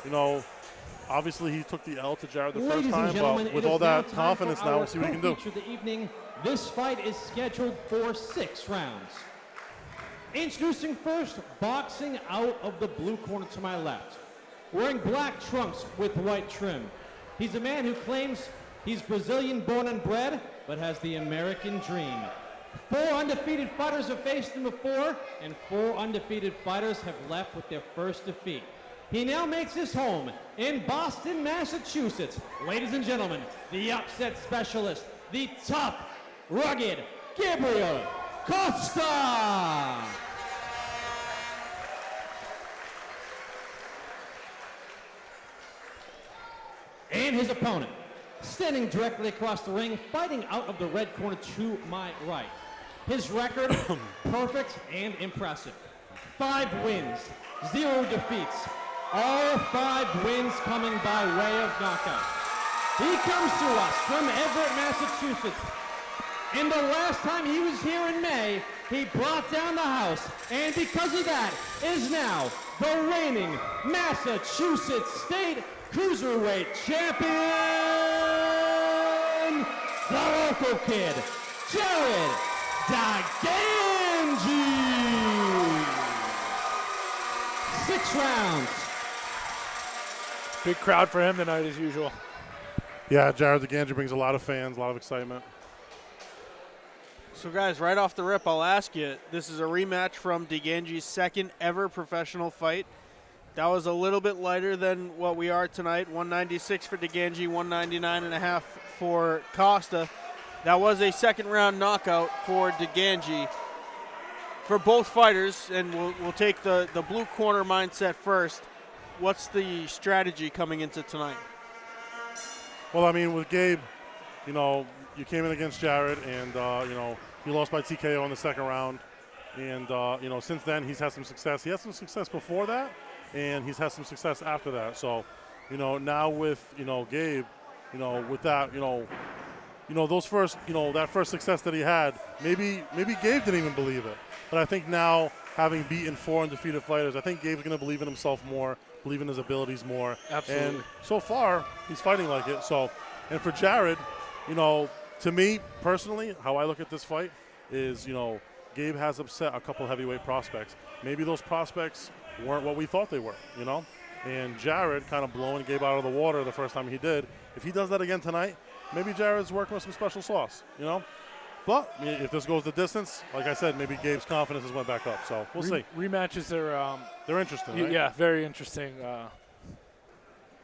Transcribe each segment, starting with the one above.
you know, obviously he took the L to Jarrid the first Ladies and time, gentlemen, but with it all is now that time confidence for now, our we'll see what he can do. co-feature of the evening. This fight is scheduled for 6 rounds. Introducing first, boxing out of the blue corner to my left. Wearing black trunks with white trim. He's a man who claims he's Brazilian born and bred, but has the American dream. 4 undefeated fighters have faced him before, and 4 undefeated fighters have left with their first defeat. He now makes his home in Boston, Massachusetts. Ladies and gentlemen, the upset specialist, the tough, rugged Gabriel Costa. And his opponent, standing directly across the ring, fighting out of the red corner to my right. His record, perfect and impressive. 5 wins, 0 defeats. All 5 wins coming by way of knockout. He comes to us from Everett, Massachusetts. And the last time he was here in May, he brought down the house. And because of that, is now the reigning Massachusetts State Cruiserweight Champion, the local kid, Jarrid DiGangi. 6 rounds. Big crowd for him tonight as usual. Yeah, Jarrid DiGangi brings a lot of fans, a lot of excitement. So, guys, right off the rip, I'll ask you, this is a rematch from DiGangi's second ever professional fight. That was a little bit lighter than what we are tonight, 196 for DiGangi, 199.5 for Costa. That was a second-round knockout for DiGangi. For both fighters, and we'll take the blue corner mindset first, what's the strategy coming into tonight? Well, I mean, with Gabe, you know, you came in against Jarrid, and, you know, he lost by TKO in the second round. And, you know, since then, he's had some success. He had some success before that, and he's had some success after that. So, you know, now with, you know, Gabe, you know, with that, you know, those first, you know, that first success that he had, maybe Gabe didn't even believe it. But I think now, having beaten 4 undefeated fighters, I think Gabe's going to believe in himself more, believe in his abilities more. Absolutely. And so far, he's fighting like it. So, and for Jarrid, you know, to me personally, how I look at this fight is, you know, Gabe has upset a couple heavyweight prospects. Maybe those prospects weren't what we thought they were, you know? And Jarrid kind of blowing Gabe out of the water the first time he did. If he does that again tonight, maybe Jarrid's working with some special sauce, you know? But if this goes the distance, like I said, maybe Gabe's confidence has went back up. So we'll see. Rematches are they're interesting, right? Yeah, very interesting.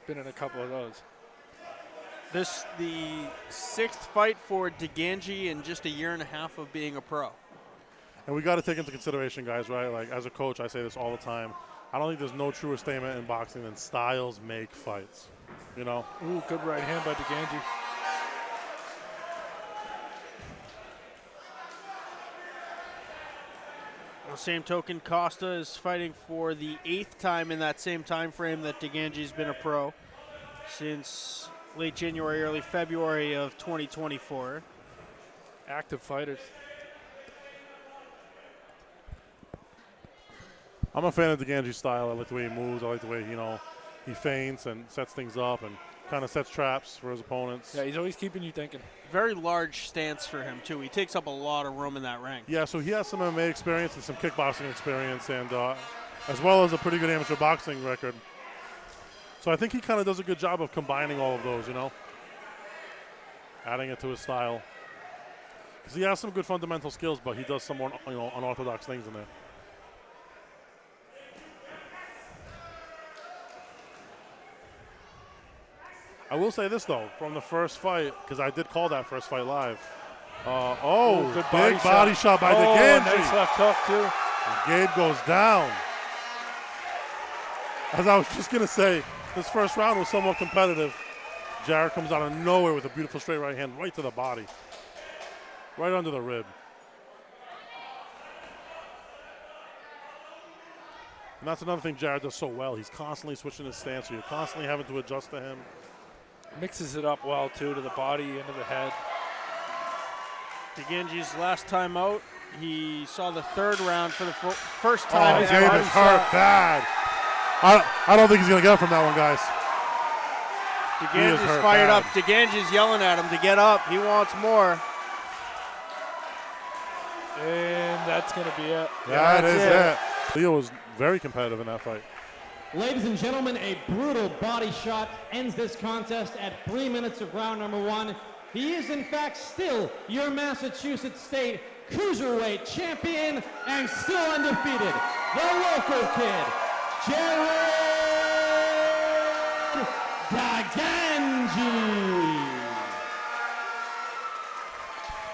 Been in a couple of those. This the 6th fight for DiGangi in just a year and a half of being a pro. And we got to take into consideration, guys, right? Like, as a coach, I say this all the time. I don't think there's no truer statement in boxing than styles make fights, you know? Ooh, good right hand by DiGangi. On the same token, Costa is fighting for the 8th time in that same time frame that DiGangi's been a pro since late January, early February of 2024. Active fighters. I'm a fan of DiGangi's style. I like the way he moves. I like the way, you know, he feints and sets things up and kind of sets traps for his opponents. Yeah, he's always keeping you thinking. Very large stance for him, too. He takes up a lot of room in that ring. Yeah, so he has some MMA experience and some kickboxing experience, and as well as a pretty good amateur boxing record. So I think he kind of does a good job of combining all of those, you know, adding it to his style. Because he has some good fundamental skills, but he does some more, you know, unorthodox things in there. I will say this, though, from the first fight, because I did call that first fight live. Good big body shot by DiGangi. Nice left hook, too. And Gabe goes down. As I was just going to say, this first round was somewhat competitive. Jarrid comes out of nowhere with a beautiful straight right hand right to the body. Right under the rib. And that's another thing Jarrid does so well. He's constantly switching his stance, so you're constantly having to adjust to him. Mixes it up well, too, to the body, into the head. DiGangi's last time out, he saw the 3rd round for the first time. Gabe is hurt bad. I don't think he's going to get up from that one, guys. DiGangi's fired up. DiGangi's yelling at him to get up. He wants more. And that's going to be it. That is it. Leo was very competitive in that fight. Ladies and gentlemen, a brutal body shot ends this contest at 3 minutes of round number 1. He is, in fact, still your Massachusetts State Cruiserweight champion and still undefeated. The local kid, Jarrid.